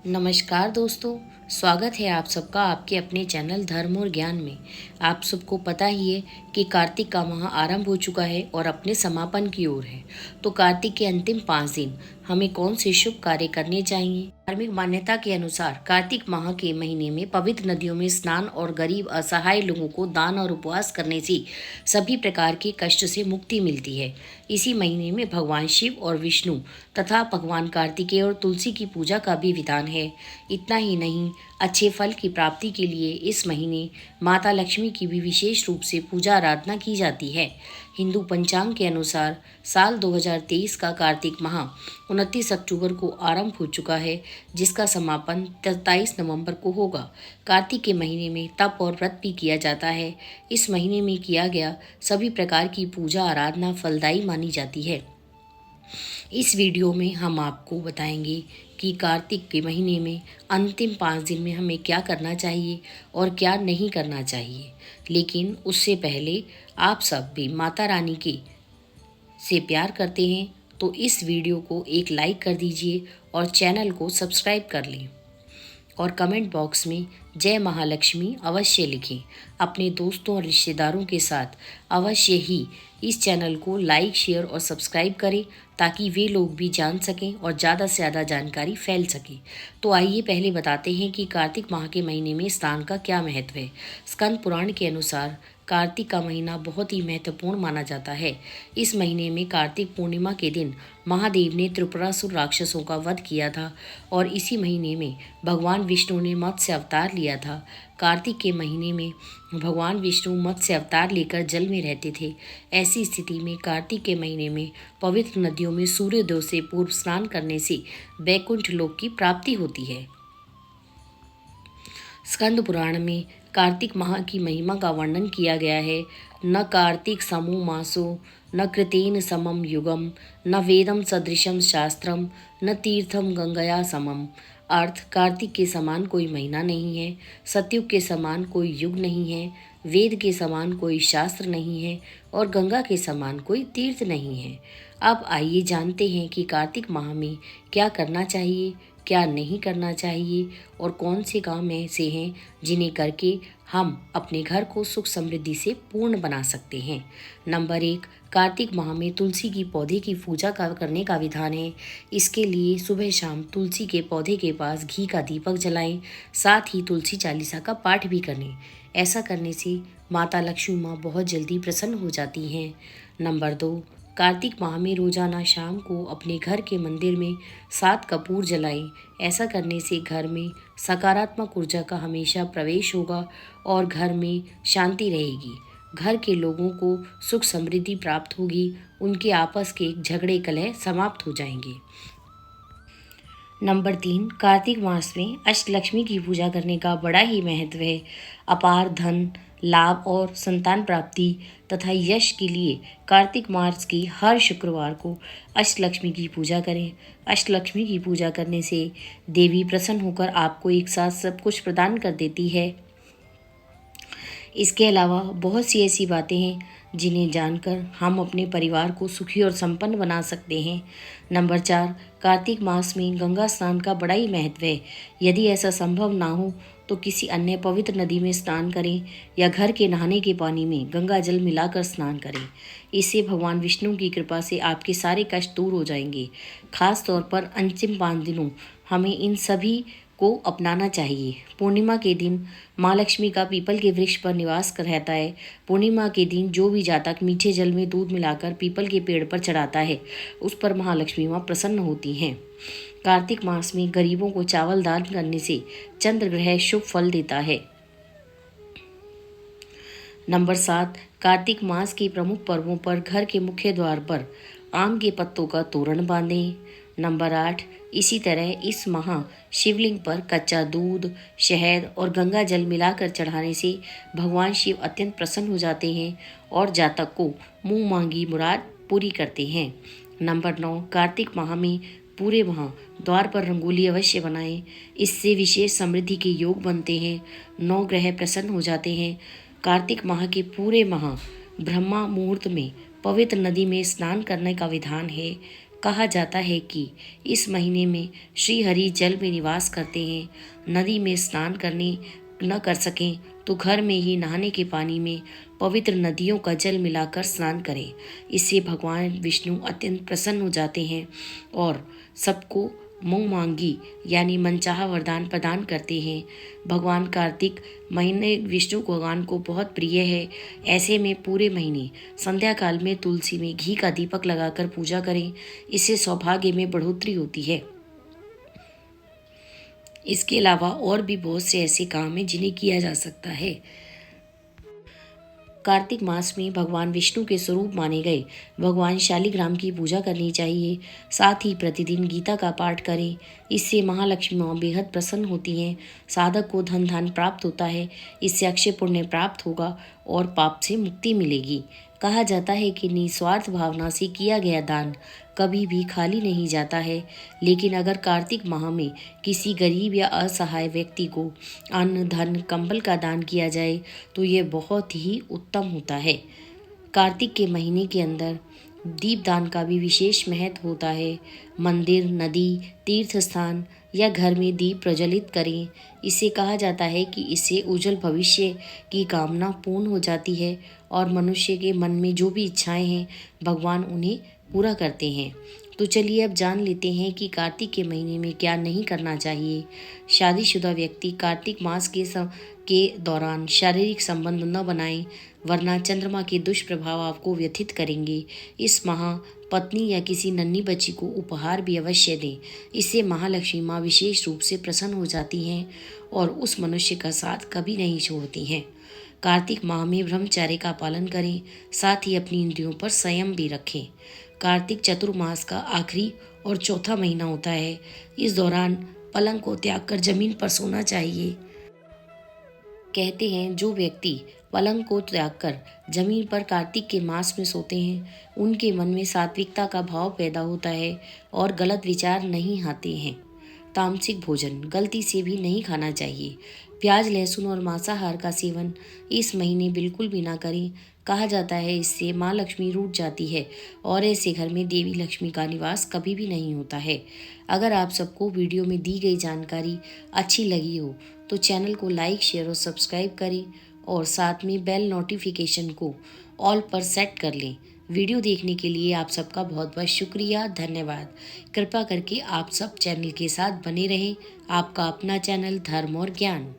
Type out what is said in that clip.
नमस्कार दोस्तों। स्वागत है आप सबका आपके अपने चैनल धर्म और ज्ञान में। आप सबको पता ही है कि कार्तिक का माह आरंभ हो चुका है और अपने समापन की ओर है। तो कार्तिक के अंतिम 5 दिन हमें कौन से शुभ कार्य करने चाहिए? धार्मिक मान्यता के अनुसार कार्तिक माह के महीने में पवित्र नदियों में स्नान और गरीब असहाय लोगों को दान और उपवास करने से सभी प्रकार के कष्ट से मुक्ति मिलती है। इसी महीने में भगवान शिव और विष्णु तथा भगवान कार्तिकेय और तुलसी की पूजा का भी विधान है। इतना ही नहीं, अच्छे फल की प्राप्ति के लिए इस महीने माता लक्ष्मी की भी विशेष रूप से पूजा आराधना की जाती है। हिंदू पंचांग के अनुसार साल 2023 का कार्तिक माह 29 अक्टूबर को आरंभ हो चुका है, जिसका समापन 23 नवंबर को होगा। कार्तिक के महीने में तप और व्रत भी किया जाता है। इस महीने में किया गया सभी प्रकार की पूजा आराधना फलदायी मानी जाती है। इस वीडियो में हम आपको बताएंगे कि कार्तिक के महीने में अंतिम 5 दिन में हमें क्या करना चाहिए और क्या नहीं करना चाहिए। लेकिन उससे पहले आप सब भी माता रानी के से प्यार करते हैं तो इस वीडियो को एक लाइक कर दीजिए और चैनल को सब्सक्राइब कर लें और कमेंट बॉक्स में जय महालक्ष्मी अवश्य लिखें। अपने दोस्तों और रिश्तेदारों के साथ अवश्य ही इस चैनल को लाइक, शेयर और सब्सक्राइब करें ताकि वे लोग भी जान सकें और ज़्यादा से ज़्यादा जानकारी फैल सके। तो आइए पहले बताते हैं कि कार्तिक माह के महीने में स्नान का क्या महत्व है। स्कंद पुराण के अनुसार कार्तिक का महीना बहुत ही महत्वपूर्ण माना जाता है। इस महीने में कार्तिक पूर्णिमा के दिन महादेव ने त्रिपुरासुर राक्षसों का वध किया था और इसी महीने में भगवान विष्णु ने मत्स्य अवतार लिया था। कार्तिक के महीने में भगवान विष्णु मत्स्य अवतार लेकर जल में रहते थे। ऐसी स्थिति में कार्तिक के महीने में पवित्र नदियों में सूर्योदय से पूर्व स्नान करने से वैकुंठ लोक की प्राप्ति होती है। स्कंद पुराण में कार्तिक माह की महिमा का वर्णन किया गया है। न कार्तिक समो मासो न कृतेन समम युगम न वेदम सदृशम शास्त्रम न तीर्थम गंगया समम। अर्थ, कार्तिक के समान कोई महीना नहीं है, सतयुग के समान कोई युग नहीं है, वेद के समान कोई शास्त्र नहीं है और गंगा के समान कोई तीर्थ नहीं है। अब आइए जानते हैं कि कार्तिक माह में क्या करना चाहिए, क्या नहीं करना चाहिए और कौन से काम ऐसे हैं जिन्हें करके हम अपने घर को सुख समृद्धि से पूर्ण बना सकते हैं। नंबर 1, कार्तिक माह में तुलसी की पौधे की पूजा करने का विधान है। इसके लिए सुबह शाम तुलसी के पौधे के पास घी का दीपक जलाएं, साथ ही तुलसी चालीसा का पाठ भी करें। ऐसा करने से माता लक्ष्मी माँ बहुत जल्दी प्रसन्न हो जाती हैं। नंबर 2, कार्तिक माह में रोजाना शाम को अपने घर के मंदिर में 7 कपूर जलाएं। ऐसा करने से घर में सकारात्मक ऊर्जा का हमेशा प्रवेश होगा और घर में शांति रहेगी। घर के लोगों को सुख समृद्धि प्राप्त होगी, उनके आपस के झगड़े कलह समाप्त हो जाएंगे। नंबर 3, कार्तिक मास में अष्टलक्ष्मी की पूजा करने का बड़ा ही महत्व है। अपार धन लाभ और संतान प्राप्ति तथा यश के लिए कार्तिक मास की हर शुक्रवार को अष्टलक्ष्मी की पूजा करें। अष्टलक्ष्मी की पूजा करने से देवी प्रसन्न होकर आपको एक साथ सब कुछ प्रदान कर देती है। इसके अलावा बहुत सी ऐसी बातें हैं जिन्हें जानकर हम अपने परिवार को सुखी और संपन्न बना सकते हैं। नंबर 4, कार्तिक मास में गंगा स्नान का बड़ा ही महत्व है। यदि ऐसा संभव ना हो तो किसी अन्य पवित्र नदी में स्नान करें या घर के नहाने के पानी में गंगा जल मिलाकर स्नान करें। इससे भगवान विष्णु की कृपा से आपके सारे कष्ट दूर हो जाएंगे। खास तौर पर अंतिम 5 दिनों हमें इन सभी को अपनाना चाहिए। पूर्णिमा के दिन माँ लक्ष्मी का पीपल के वृक्ष पर निवास रहता है। पूर्णिमा के दिन जो भी जातक मीठे जल में दूध मिलाकर पीपल के पेड़ पर चढ़ाता है, उस पर महालक्ष्मी माँ प्रसन्न होती हैं। कार्तिक मास में गरीबों को चावल दान करने से चंद्र ग्रह शुभ फल देता है। नंबर 7, कार्तिक मास के प्रमुख पर्वों पर घर के मुख्य द्वार पर आम के पत्तों का तोरण बांधें। नंबर 8, इसी तरह इस माह शिवलिंग पर कच्चा दूध, शहद और गंगा जल मिलाकर चढ़ाने से भगवान शिव अत्यंत प्रसन्न हो जाते हैं और जातक को मुंह मांगी मुराद पूरी करते हैं। नंबर 9, कार्तिक माह में पूरे माह द्वार पर रंगोली अवश्य बनाएं। इससे विशेष समृद्धि के योग बनते हैं। 9 ग्रह प्रसन्न हो जाते हैं। कार्तिक माह के पूरे माह ब्रह्मा मुहूर्त में पवित्र नदी में स्नान करने का विधान है। कहा जाता है कि इस महीने में श्री हरि जल में निवास करते हैं। नदी में स्नान करने न कर सकें तो घर में ही नहाने के पानी में पवित्र नदियों का जल मिलाकर स्नान करें। इससे भगवान विष्णु अत्यंत प्रसन्न हो जाते हैं और सबको मुंह मांगी यानी मनचाहा वरदान प्रदान करते हैं। भगवान कार्तिक महीने विष्णु भगवान को बहुत प्रिय है। ऐसे में पूरे महीने संध्या काल में तुलसी में घी का दीपक लगाकर पूजा करें। इससे सौभाग्य में बढ़ोतरी होती है। इसके अलावा और भी बहुत से ऐसे काम हैं जिन्हें किया जा सकता है। कार्तिक मास में भगवान विष्णु के स्वरूप माने गए भगवान शालिग्राम की पूजा करनी चाहिए। साथ ही प्रतिदिन गीता का पाठ करें। इससे महालक्ष्मी माँ बेहद प्रसन्न होती हैं। साधक को धन धान प्राप्त होता है। इससे अक्षय पुण्य प्राप्त होगा और पाप से मुक्ति मिलेगी। कहा जाता है कि निस्वार्थ भावना से किया गया दान कभी भी खाली नहीं जाता है। लेकिन अगर कार्तिक माह में किसी गरीब या असहाय व्यक्ति को अन्न धन कंबल का दान किया जाए तो ये बहुत ही उत्तम होता है। कार्तिक के महीने के अंदर दीपदान का भी विशेष महत्व होता है। मंदिर, नदी, तीर्थ स्थान या घर में दीप प्रज्वलित करें। इसे कहा जाता है कि इससे उज्जवल भविष्य की कामना पूर्ण हो जाती है और मनुष्य के मन में जो भी इच्छाएं हैं भगवान उन्हें पूरा करते हैं। तो चलिए अब जान लेते हैं कि कार्तिक के महीने में क्या नहीं करना चाहिए। शादीशुदा व्यक्ति कार्तिक मास के दौरान शारीरिक संबंध न बनाएं, वरना चंद्रमा के दुष्प्रभाव आपको व्यथित करेंगे। इस माह पत्नी या किसी नन्ही बच्ची को उपहार भी अवश्य दें। इससे महालक्ष्मी माँ विशेष रूप से प्रसन्न हो जाती हैं और उस मनुष्य का साथ कभी नहीं छोड़ती हैं। कार्तिक माह में ब्रह्मचर्य का पालन करें। साथ ही अपनी इंद्रियों पर संयम भी रखें। कार्तिक चतुर्मास का आखिरी और चौथा महीना होता है। इस दौरान पलंग को त्याग कर जमीन पर सोना चाहिए। कहते हैं जो व्यक्ति पलंग को त्याग कर जमीन पर कार्तिक के मास में सोते हैं उनके मन में सात्विकता का भाव पैदा होता है और गलत विचार नहीं आते हैं। तामसिक भोजन गलती से भी नहीं खाना चाहिए। प्याज, लहसुन और मांसाहार का सेवन इस महीने बिल्कुल भी ना करें। कहा जाता है इससे माँ लक्ष्मी रूठ जाती है और ऐसे घर में देवी लक्ष्मी का निवास कभी भी नहीं होता है। अगर आप सबको वीडियो में दी गई जानकारी अच्छी लगी हो तो चैनल को लाइक, शेयर और सब्सक्राइब करें और साथ में बेल नोटिफिकेशन को ऑल पर सेट कर लें। वीडियो देखने के लिए आप सबका बहुत बहुत शुक्रिया, धन्यवाद। कृपा करके आप सब चैनल के साथ बने रहें। आपका अपना चैनल धर्म और ज्ञान।